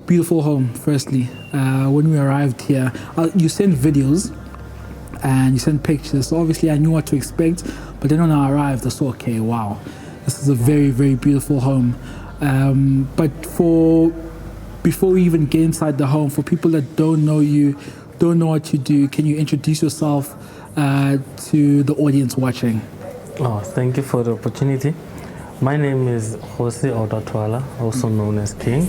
Beautiful home, firstly. When we arrived here, you sent videos and you sent pictures. So obviously I knew what to expect, but then when I arrived, I saw, okay, wow, this is a very, very beautiful home. But before we even get inside the home, for people that don't know you, don't know what you do, can you introduce yourself to the audience watching? Oh, thank you for the opportunity. My name is Jose Odatwala, also known as King.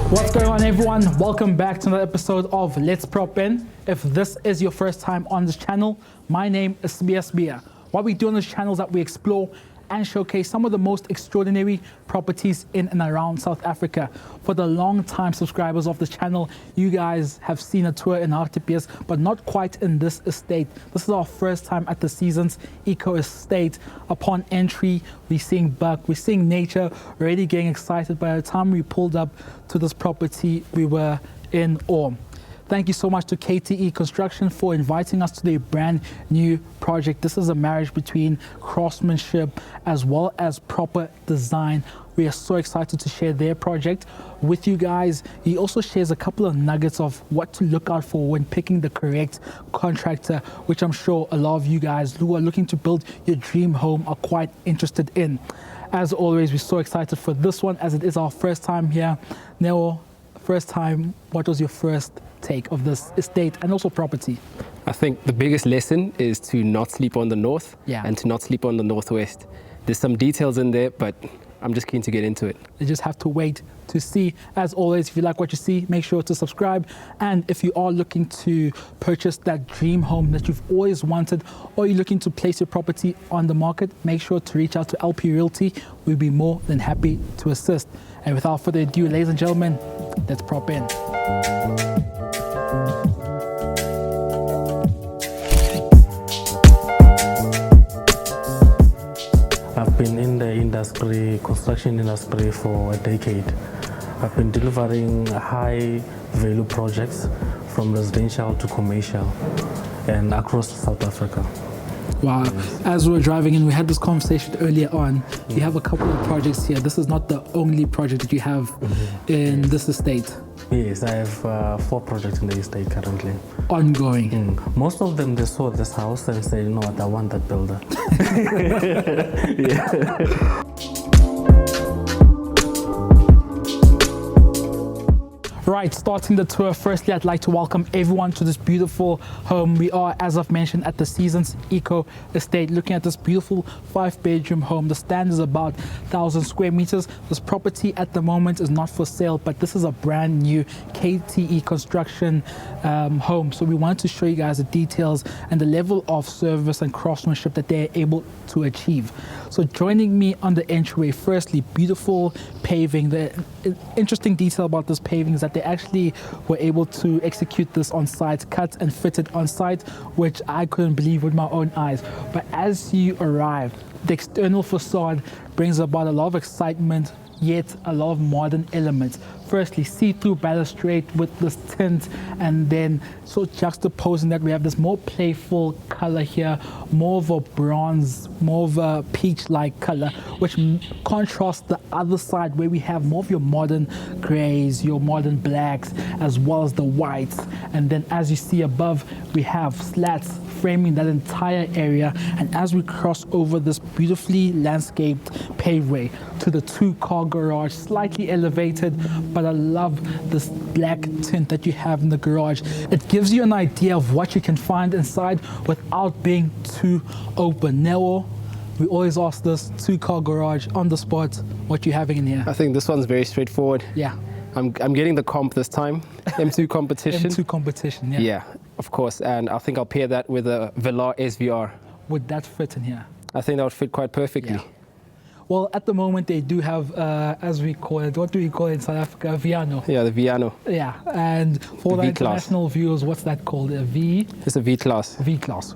What's going on, everyone? Welcome back to another episode of Let's Prop In. If this is your first time on this channel, my name is sibiya. What we do on this channel is that we explore and showcase some of the most extraordinary properties in and around South Africa. For the long-time subscribers of this channel, you guys have seen a tour in Hartbeespoort, but not quite in this estate. This is our first time at the Seasons Eco Estate. Upon entry, we're seeing buck, we're seeing nature, already getting excited. By the time we pulled up to this property, we were in awe. Thank you so much to KTE Construction for inviting us to their brand new project. This is a marriage between craftsmanship as well as proper design. We are so excited to share their project with you guys. He also shares a couple of nuggets of what to look out for when picking the correct contractor, which I'm sure a lot of you guys who are looking to build your dream home are quite interested in. As always, we're so excited for this one as it is our first time here. Neo, first time, what was your first take of this estate and also property? I think the biggest lesson is to not sleep on the north and to not sleep on the northwest. There's some details in there, but I'm just keen to get into it. You just have to wait to see. As always, if you like what you see, make sure to subscribe. And if you are looking to purchase that dream home that you've always wanted, or you're looking to place your property on the market, make sure to reach out to LP Realty. We'll be more than happy to assist. And without further ado, ladies and gentlemen, let's prop in. I've been in the construction industry for a decade. I've been delivering high value projects from residential to commercial and across South Africa. Wow. As we were driving in, we had this conversation earlier on. You have a couple of projects here. This is not the only project that you have in this estate. Yes, I have 4 projects in the estate currently. Ongoing. Most of them, they saw this house and said, you know what, I want that builder. Yeah. Right, starting the tour, firstly, I'd like to welcome everyone to this beautiful home. We are, as I've mentioned, at the Seasons Eco Estate, looking at this beautiful 5-bedroom home. The stand is about 1,000 square meters. This property at the moment is not for sale, but this is a brand new KTE Construction home. So we wanted to show you guys the details and the level of service and craftsmanship that they're able to achieve. So joining me on the entryway, firstly, beautiful paving. The interesting detail about this paving is that they actually were able to execute this on site, cut and fit it on site, which I couldn't believe with my own eyes. But as you arrive, the external facade brings about a lot of excitement, yet a lot of modern elements. Firstly, see-through balustrade with this tint, and then so juxtaposing that, we have this more playful color here, more of a bronze, more of a peach-like color, which contrasts the other side where we have more of your modern grays, your modern blacks, as well as the whites. And then as you see above, we have slats framing that entire area. And as we cross over this beautifully landscaped paveway to the 2-car garage, slightly elevated, but I love this black tint that you have in the garage. It gives you an idea of what you can find inside without being too open. Neo, we always ask this 2-car garage on the spot, what you having in here? I think this one's very straightforward. Yeah. I'm getting the comp this time, M2 competition. M2 competition, yeah. Yeah, of course, and I think I'll pair that with a Velar SVR. Would that fit in here? I think that would fit quite perfectly. Yeah. Well, at the moment they do have, as we call it, what do we call it in South Africa? Viano. Yeah, the Viano. Yeah, and for the V-Class. international viewers, what's that called? A V? It's a V-Class. V-Class.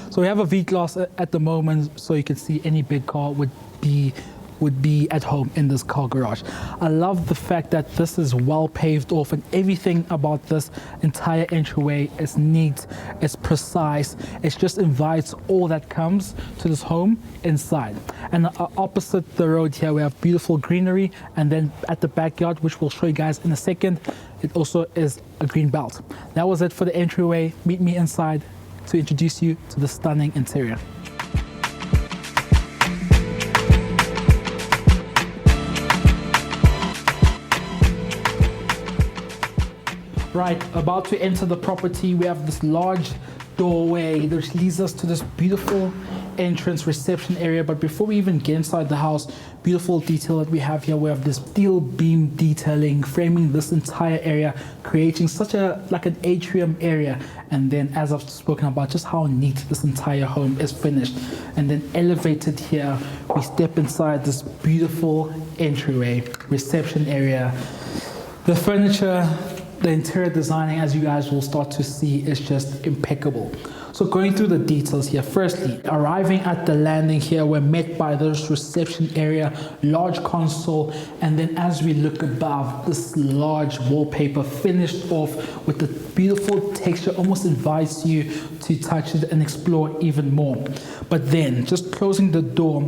So we have a V-Class at the moment, so you can see any big car would be at home in this car garage. I love the fact that this is well paved off, and everything about this entire entryway is neat, it's precise, it just invites all that comes to this home inside. And opposite the road here, we have beautiful greenery, and then at the backyard, which we'll show you guys in a second, it also is a green belt. That was it for the entryway. Meet me inside to introduce you to the stunning interior. Right, about to enter the property, we have this large doorway which leads us to this beautiful entrance reception area. But before we even get inside the house, beautiful detail that we have here, we have this steel beam detailing framing this entire area, creating such a like an atrium area. And then, as I've spoken about, just how neat this entire home is finished. And then elevated here, we step inside this beautiful entryway reception area. The furniture, the interior designing, as you guys will start to see, is just impeccable. So going through the details here, firstly, arriving at the landing here, we're met by this reception area, large console, and then as we look above, this large wallpaper finished off with the beautiful texture, almost invites you to touch it and explore even more. But then, just closing the door,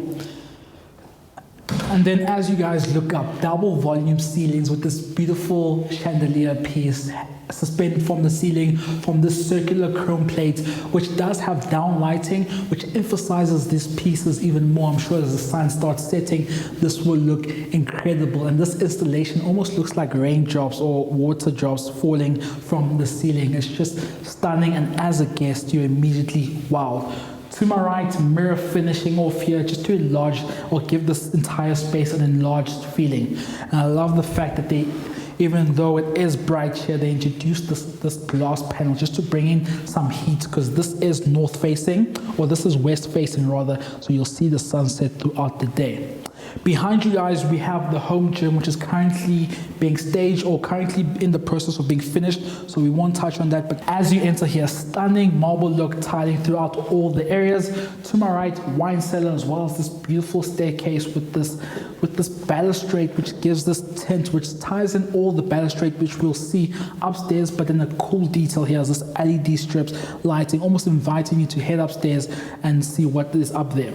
and then as you guys look up, double volume ceilings with this beautiful chandelier piece suspended from the ceiling from this circular chrome plate, which does have down lighting, which emphasizes these pieces even more. I'm sure as the sun starts setting, this will look incredible. And this installation almost looks like raindrops or water drops falling from the ceiling. It's just stunning, and as a guest, you're immediately wow. To my right, mirror finishing off here just to enlarge or give this entire space an enlarged feeling. And I love the fact that they, even though it is bright here, they introduced this glass panel just to bring in some heat, because this is north facing, or this is west facing rather, so you'll see the sunset throughout the day. Behind you guys, we have the home gym, which is currently being staged or currently in the process of being finished, so we won't touch on that. But as you enter here, stunning marble look tiling throughout all the areas. To my right, wine cellar, as well as this beautiful staircase with this balustrade, which gives this tint, which ties in all the balustrade, which we'll see upstairs. But then a cool detail here is this LED strips lighting, almost inviting you to head upstairs and see what is up there.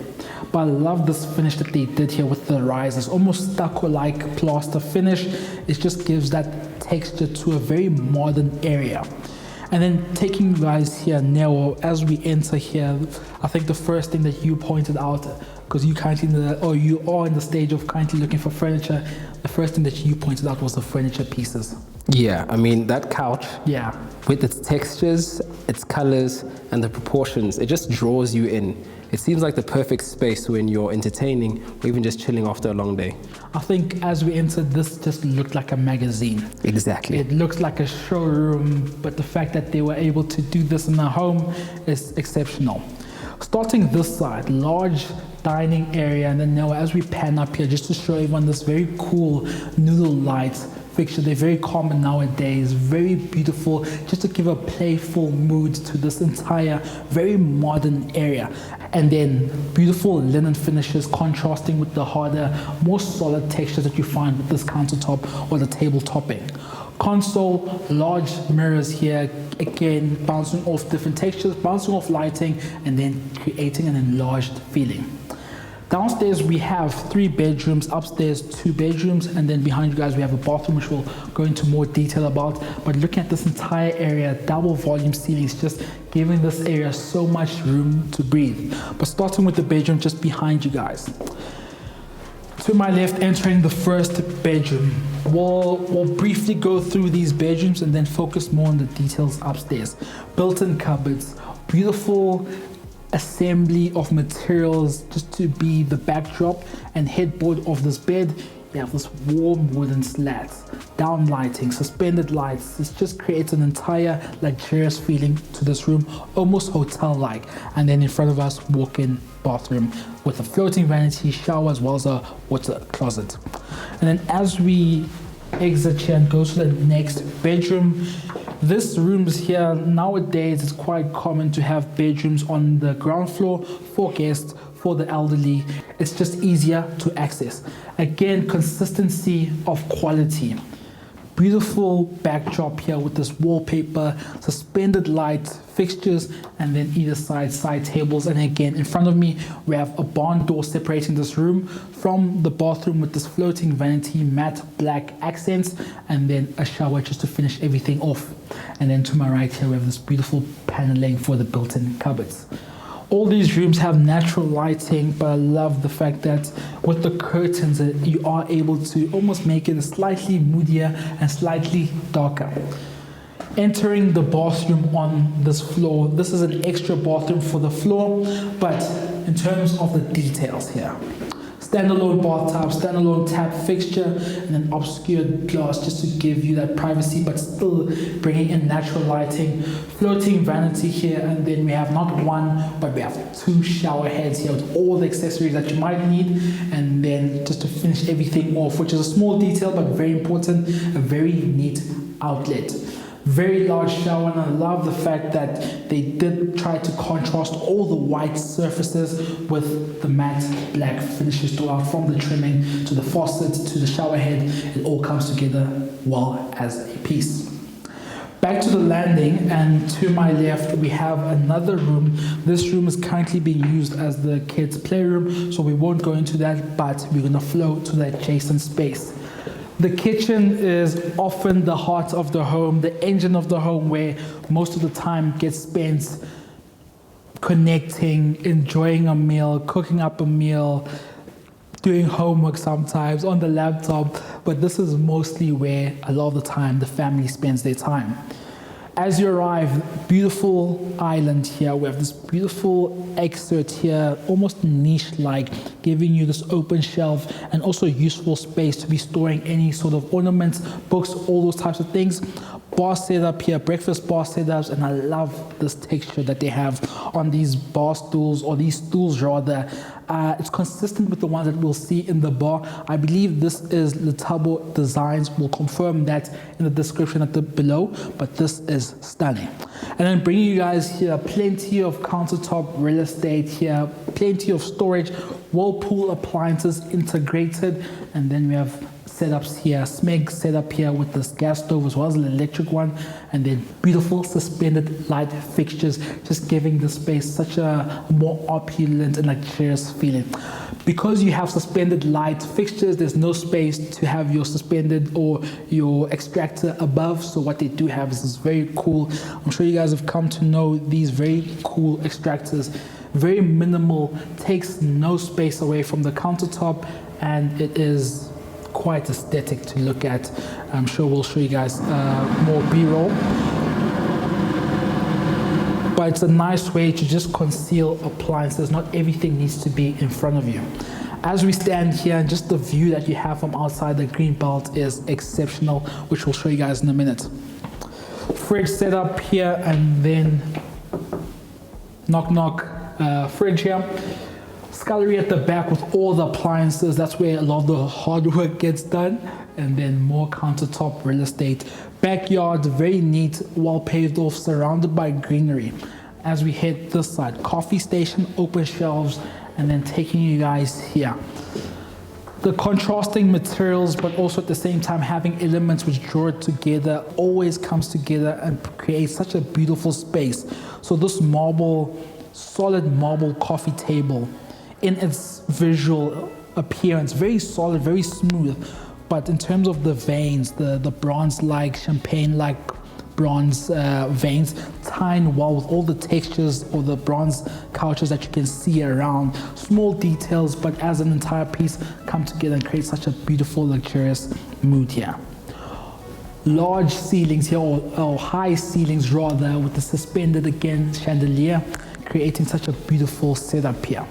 But I love this finish that they did here with the risers, almost stucco-like plaster finish. It just gives that texture to a very modern area. And then taking you guys here now, as we enter here, I think the first thing that you pointed out, because you are in the stage of currently looking for furniture, the first thing that you pointed out was the furniture pieces. Yeah, I mean, that couch, Yeah. with its textures, its colors, and the proportions, it just draws you in. It seems like the perfect space when you're entertaining or even just chilling after a long day. I think as we entered, this just looked like a magazine. Exactly. It looks like a showroom, but the fact that they were able to do this in a home is exceptional. Starting this side, large dining area, and then now as we pan up here, just to show everyone this very cool noodle light fixture. They're very common nowadays, very beautiful, just to give a playful mood to this entire very modern area. And then beautiful linen finishes contrasting with the harder, more solid textures that you find with this countertop or the table topping. Console, large mirrors here, again bouncing off different textures, bouncing off lighting, and then creating an enlarged feeling. Downstairs we have 3 bedrooms, upstairs 2 bedrooms, and then behind you guys we have a bathroom, which we'll go into more detail about. But looking at this entire area, double volume ceilings, just giving this area so much room to breathe. But starting with the bedroom just behind you guys. To my left, entering the first bedroom. We'll briefly go through these bedrooms and then focus more on the details upstairs. Built-in cupboards, beautiful assembly of materials just to be the backdrop and headboard of this bed. we have this warm wooden slats, down lighting, suspended lights. This just creates an entire luxurious feeling to this room, almost hotel-like. And then in front of us, walk-in bathroom with a floating vanity, shower, as well as a water closet. And then as we exit here and go to the next bedroom, this room here, nowadays it's quite common to have bedrooms on the ground floor for guests, for the elderly. It's just easier to access. Again, consistency of quality. Beautiful backdrop here with this wallpaper, suspended lights, fixtures, and then either side tables. And again, in front of me, we have a barn door separating this room from the bathroom with this floating vanity, matte black accents, and then a shower just to finish everything off. And then to my right here, we have this beautiful paneling for the built-in cupboards. All these rooms have natural lighting, but I love the fact that with the curtains, you are able to almost make it slightly moodier and slightly darker. Entering the bathroom on this floor, this is an extra bathroom for the floor, but in terms of the details here, standalone bathtub, standalone tap fixture, and an obscured glass just to give you that privacy, but still bringing in natural lighting. Floating vanity here, and then we have not one, but we have 2 shower heads here with all the accessories that you might need. And then just to finish everything off, which is a small detail but very important, a very neat outlet. Very large shower, and I love the fact that they did try to contrast all the white surfaces with the matte black finishes throughout, from the trimming to the faucet to the shower head. It all comes together well as a piece. Back to the landing, and to my left we have another room. This room is currently being used as the kids' playroom, so we won't go into that, but we're going to flow to the adjacent space. The kitchen is often the heart of the home, the engine of the home, where most of the time gets spent connecting, enjoying a meal, cooking up a meal, doing homework sometimes on the laptop, but this is mostly where a lot of the time the family spends their time. As you arrive, beautiful island here. We have this beautiful excerpt here, almost niche-like, giving you this open shelf and also useful space to be storing any sort of ornaments, books, all those types of things. Bar setup here, breakfast bar setups, and I love this texture that they have on these bar stools, or these stools rather. It's consistent with the ones that we'll see in the bar. I believe this is Letabo Designs. We'll confirm that in the description below, but this is stunning. And then bringing you guys here, plenty of countertop real estate here, plenty of storage, Whirlpool appliances integrated, and then we have setups here, Smeg setup here with this gas stove as well as an electric one, and then beautiful suspended light fixtures, just giving the space such a more opulent and luxurious feeling. Because you have suspended light fixtures, there's no space to have your suspended or your extractor above, so what they do have is this very cool, I'm sure you guys have come to know these very cool extractors. Very minimal, takes no space away from the countertop, and it is quite aesthetic to look at. I'm sure we'll show you guys more B-roll, but it's a nice way to just conceal appliances. Not everything needs to be in front of you. As we stand here, and just the view that you have from outside the green belt is exceptional, which we'll show you guys in a minute. Fridge setup here, and then knock fridge here. Scullery at the back with all the appliances. That's where a lot of the hard work gets done. And then more countertop real estate. Backyard, very neat, well paved off, surrounded by greenery. As we hit this side, coffee station, open shelves, and then taking you guys here. The contrasting materials, but also at the same time having elements which draw it together, always comes together and creates such a beautiful space. So this marble, solid marble coffee table, in its visual appearance, very solid, very smooth, but in terms of the veins, the bronze-like, champagne-like bronze veins, tying well with all the textures or the bronze couches that you can see around. Small details, but as an entire piece, come together and create such a beautiful, luxurious mood here. Large ceilings here, or high ceilings rather, with the suspended again chandelier, creating such a beautiful setup here.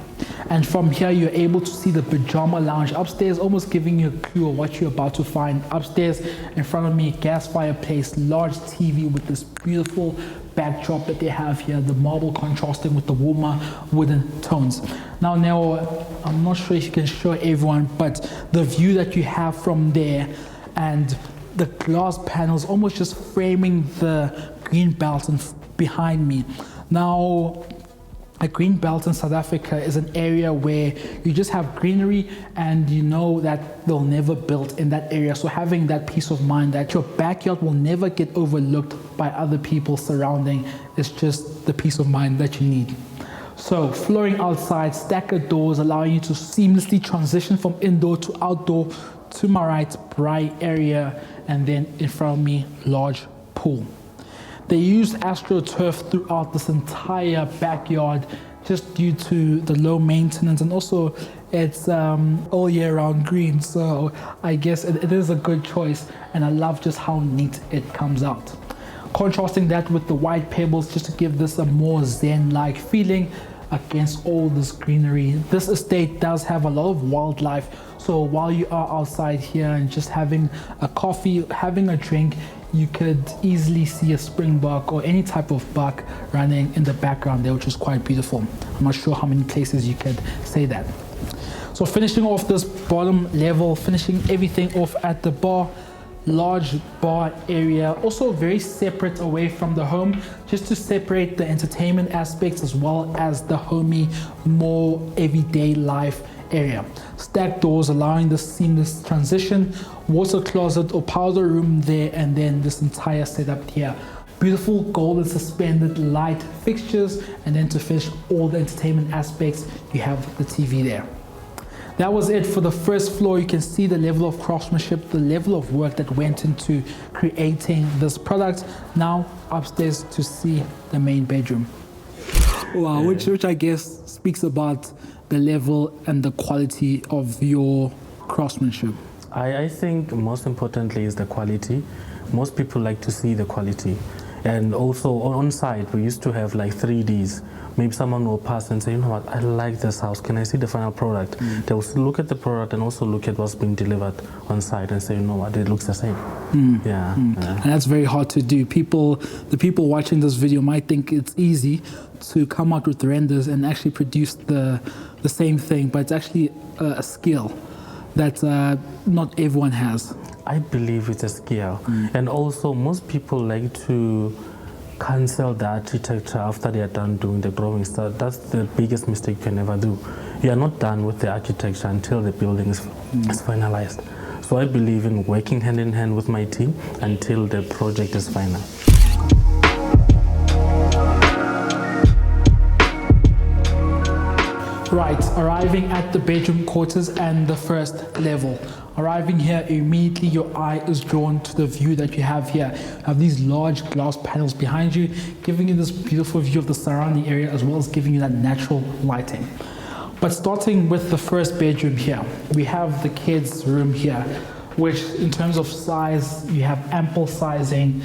And from here, you're able to see the pajama lounge upstairs, almost giving you a clue of what you're about to find upstairs. In front of me, gas fireplace, large TV with this beautiful backdrop that they have here, the marble contrasting with the warmer wooden tones. Now, I'm not sure if you can show everyone, but the view that you have from there and the glass panels almost just framing the green belt behind me. Now, a green belt in South Africa is an area where you just have greenery and you know that they'll never build in that area. So having that peace of mind that your backyard will never get overlooked by other people surrounding is just the peace of mind that you need. So flooring outside, staggered doors allowing you to seamlessly transition from indoor to outdoor. To my right, bright area, and then in front of me, large pool. They used AstroTurf throughout this entire backyard just due to the low maintenance, and also it's all year round green, so I guess it is a good choice, and I love just how neat it comes out. Contrasting that with the white pebbles just to give this a more zen-like feeling against all this greenery. This estate does have a lot of wildlife, so while you are outside here and just having a coffee, having a drink, you could easily see a springbok or any type of buck running in the background there, which is quite beautiful. I'm not sure how many places you could say that. So finishing off this bottom level, finishing everything off at the bar, large bar area, also very separate away from the home, just to separate the entertainment aspects as well as the homey, more everyday life area. Stacked doors allowing this seamless transition, water closet or powder room there, and then this entire setup here. Beautiful golden suspended light fixtures, and then to finish all the entertainment aspects, you have the TV there. That was it for the first floor. You can see the level of craftsmanship, the level of work that went into creating this product. Now upstairs to see the main bedroom. Wow, which I guess speaks about the level and the quality of your craftsmanship. I think most importantly is the quality. Most people like to see the quality. And also on site, we used to have like 3Ds. Maybe someone will pass and say, you know what, I like this house. Can I see the final product? They will look at the product and also look at what's being delivered on site and say, you know what, it looks the same. Yeah. And that's very hard to do. The people watching this video might think it's easy to come out with renders and actually produce the same thing, but it's actually a skill that not everyone has. I believe it's a skill. And also most people like to cancel the architecture after they are done doing the drawings. That's the biggest mistake you can ever do. You are not done with the architecture until the building is finalized. So I believe in working hand in hand with my team until the project is final. Right, arriving at the bedroom quarters and the first level. Arriving here, immediately your eye is drawn to the view that you have here. You have these large glass panels behind you, giving you this beautiful view of the surrounding area as well as giving you that natural lighting. But starting with the first bedroom here, we have the kids' room here, which in terms of size, you have ample sizing.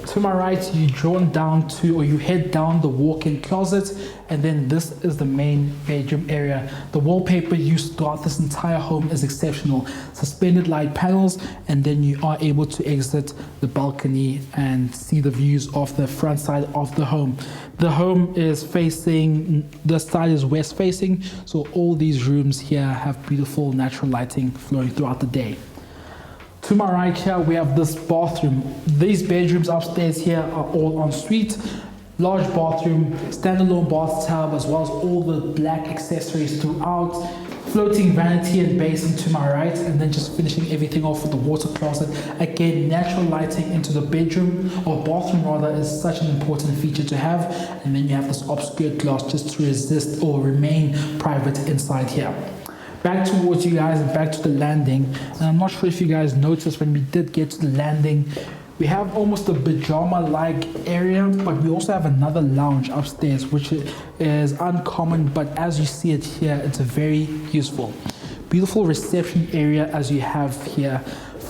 To my right, you drawn down to, or you head down the walk-in closet, and then this is the main bedroom area. The wallpaper used throughout this entire home is exceptional. Suspended light panels, and then you are able to exit the balcony and see the views of the front side of the home. The home is facing, the side is west facing, so all these rooms here have beautiful natural lighting flowing throughout the day. To my right here, we have this bathroom. These bedrooms upstairs here are all en suite. Large bathroom, standalone bathtub, as well as all the black accessories throughout. Floating vanity and basin to my right, and then just finishing everything off with the water closet. Again, natural lighting into the bedroom, or bathroom rather, is such an important feature to have. And then you have this obscured glass just to resist or remain private inside here. Back towards you guys and back to the landing. And I'm not sure if you guys noticed when we did get to the landing, we have almost a pajama-like area, but we also have another lounge upstairs, which is uncommon, but as you see it here, it's very useful. Beautiful reception area as you have here.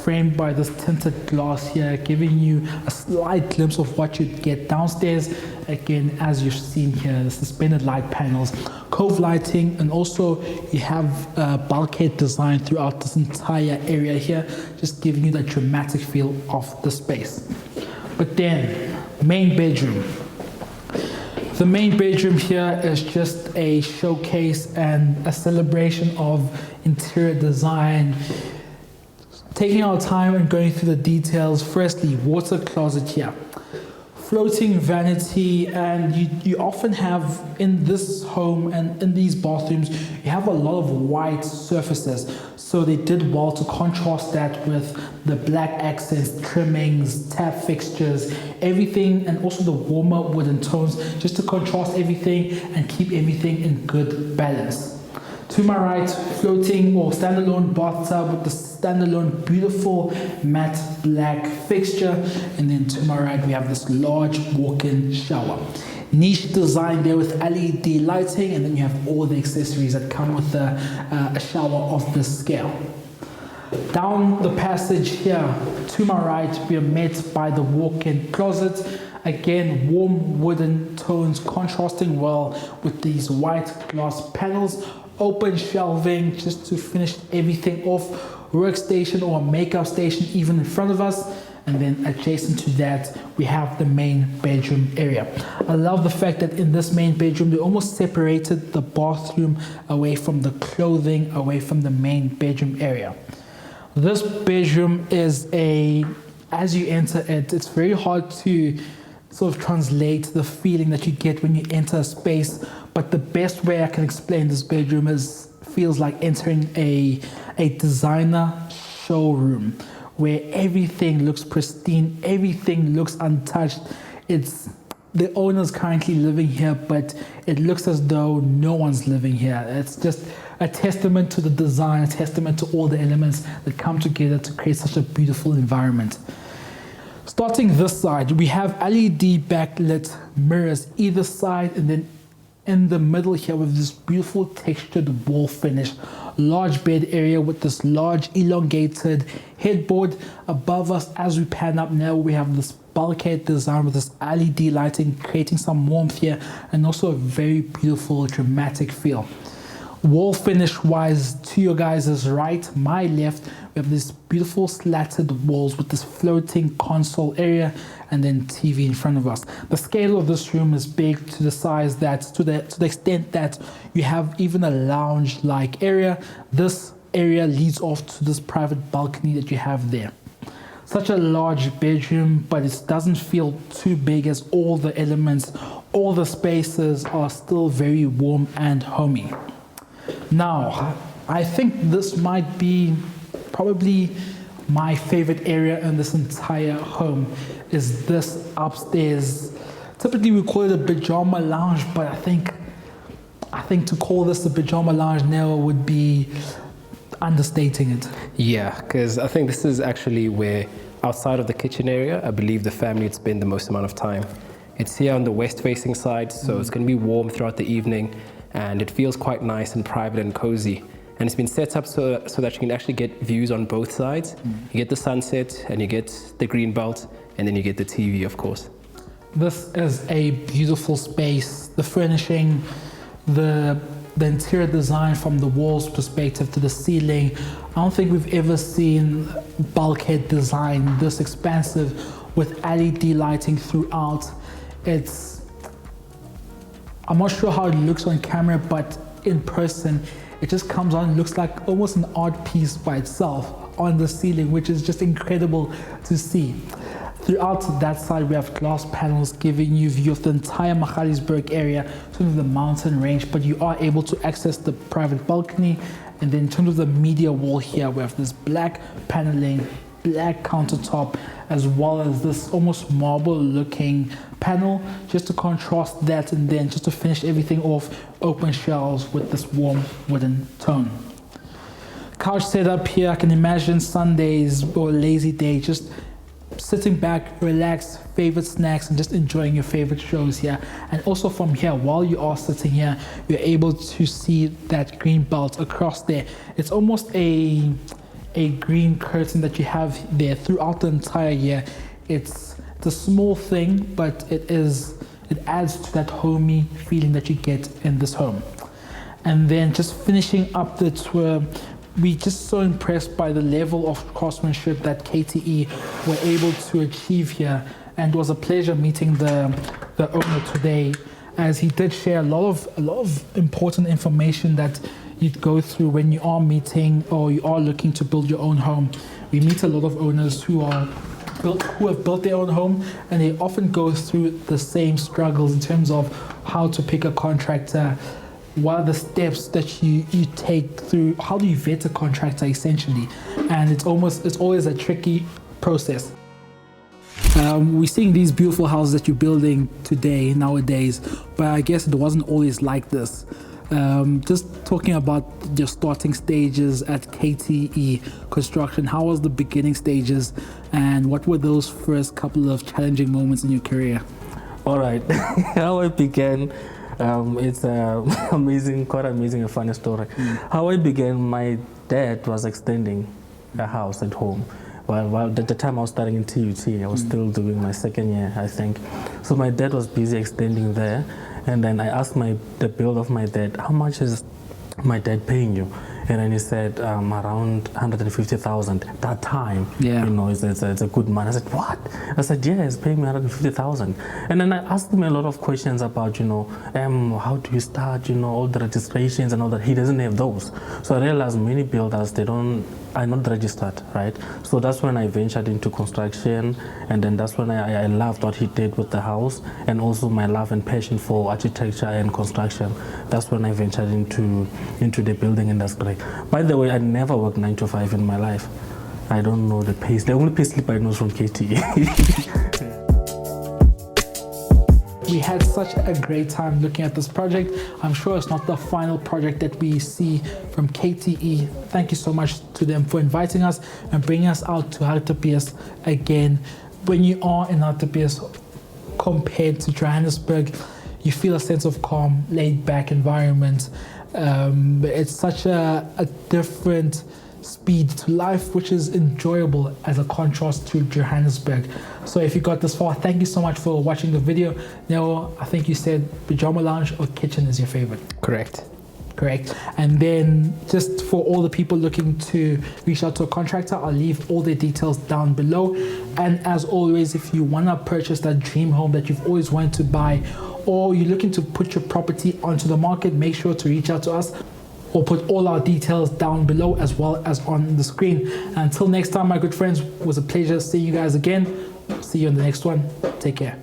framed by this tinted glass here, giving you a slight glimpse of what you'd get downstairs. Again, as you've seen here, the suspended light panels, cove lighting, and also you have bulkhead design throughout this entire area here, just giving you that dramatic feel of the space. But then, main bedroom. The main bedroom here is just a showcase and a celebration of interior design. Taking our time and going through the details. Firstly, water closet here. Floating vanity, and you often have in this home and in these bathrooms, you have a lot of white surfaces. So they did well to contrast that with the black accents, trimmings, tap fixtures, everything, and also the warmer wooden tones, just to contrast everything and keep everything in good balance. To my right, floating or standalone bathtub with the standalone beautiful matte black fixture, and then to my right we have this large walk-in shower. Niche design there with LED lighting, and then you have all the accessories that come with a shower of this scale. Down the passage here, to my right, we are met by the walk-in closet. Again, warm wooden tones contrasting well with these white glass panels. Open shelving just to finish everything off. Workstation or a makeup station even in front of us. And then adjacent to that, we have the main bedroom area. I love the fact that in this main bedroom, they almost separated the bathroom away from the clothing, away from the main bedroom area. This bedroom is as you enter it, it's very hard to sort of translate the feeling that you get when you enter a space. But the best way I can explain this bedroom feels like entering a designer showroom where everything looks pristine, everything looks untouched. It's the owner's currently living here, but it looks as though no one's living here. It's just a testament to the design, a testament to all the elements that come together to create such a beautiful environment. Starting this side, we have LED backlit mirrors either side, and then in the middle here with this beautiful textured wall finish. Large bed area with this large elongated headboard. Above us, as we pan up now, we have this bulkhead design with this LED lighting, creating some warmth here, and also a very beautiful dramatic feel. Wall finish wise, to your guys' right, my left, we have this beautiful slatted walls with this floating console area and then TV in front of us. The scale of this room is big to the size that, to the extent that you have even a lounge-like area. This area leads off to this private balcony that you have there. Such a large bedroom, but it doesn't feel too big as all the elements, all the spaces are still very warm and homey. Now, I think this might be probably my favorite area in this entire home is this upstairs. Typically we call it a pajama lounge, but I think to call this a pajama lounge now would be understating it. Yeah, because I think this is actually where, outside of the kitchen area, I believe the family would spend the most amount of time. It's here on the west-facing side, so it's going to be warm throughout the evening, and it feels quite nice and private and cozy. And it's been set up so that you can actually get views on both sides. You get the sunset, and you get the green belt, and then you get the TV, of course. This is a beautiful space. The furnishing, the interior design from the walls perspective to the ceiling. I don't think we've ever seen bulkhead design this expansive with LED lighting throughout. I'm not sure how it looks on camera, but in person, it just comes on and looks like almost an art piece by itself on the ceiling, which is just incredible to see. Throughout that side, we have glass panels giving you view of the entire Hartbeespoort area, sort of the mountain range, but you are able to access the private balcony. And then in terms of the media wall here, we have this black paneling, black countertop, as well as this almost marble looking panel, just to contrast that, and then just to finish everything off, open shelves with this warm wooden tone. Couch setup here, I can imagine Sundays or a lazy day, just sitting back, relax, favorite snacks, and just enjoying your favorite shows here. And also from here, while you are sitting here, you're able to see that green belt across there. It's almost a a green curtain that you have there throughout the entire year. It's a small thing, but it adds to that homey feeling that you get in this home. And then just finishing up the tour, we just so impressed by the level of craftsmanship that KTE were able to achieve here, and it was a pleasure meeting the owner today, as he did share a lot of important information that you'd go through when you are meeting or you are looking to build your own home. We meet a lot of owners who have built their own home, and they often go through the same struggles in terms of how to pick a contractor, what are the steps that you take through, how do you vet a contractor essentially, and it's always a tricky process. We're seeing these beautiful houses that you're building today, nowadays, but I guess it wasn't always like this. Just talking about your starting stages at KTE Construction, how was the beginning stages, and what were those first couple of challenging moments in your career? All right, how I began, it's quite amazing, a funny story. How I began, my dad was extending a house at home. Well, at the time I was studying in TUT, I was still doing my second year, I think. So my dad was busy extending there, and then I asked the bill of my dad, how much is my dad paying you? And then he said around 150,000 that time. Yeah. You know, it's a good man. I said, what? I said, yeah, he's paying me 150,000. And then I asked him a lot of questions about, how do you start, all the registrations and all that. He doesn't have those. So I realized many builders, are not registered, right? So that's when I ventured into construction, and then that's when I loved what he did with the house, and also my love and passion for architecture and construction. That's when I ventured into the building industry. By the way, I never worked 9 to 5 in my life. I don't know the pace. The only pay slip I know is from KTE. We had such a great time looking at this project. I'm sure it's not the final project that we see from KTE. Thank you so much to them for inviting us and bringing us out to Hartbeespoort again. When you are in Hartbeespoort compared to Johannesburg, you feel a sense of calm, laid-back environment. It's such a different speed to life, which is enjoyable as a contrast to Johannesburg. So if you got this far, thank you so much for watching the video. Now, I think you said pajama lounge or kitchen is your favorite. Correct. And then just for all the people looking to reach out to a contractor, I'll leave all the details down below. And as always, if you want to purchase that dream home that you've always wanted to buy, or you're looking to put your property onto the market, make sure to reach out to us. We'll put all our details down below as well as on the screen. Until next time, my good friends, it was a pleasure seeing you guys again. See you in the next one. Take care.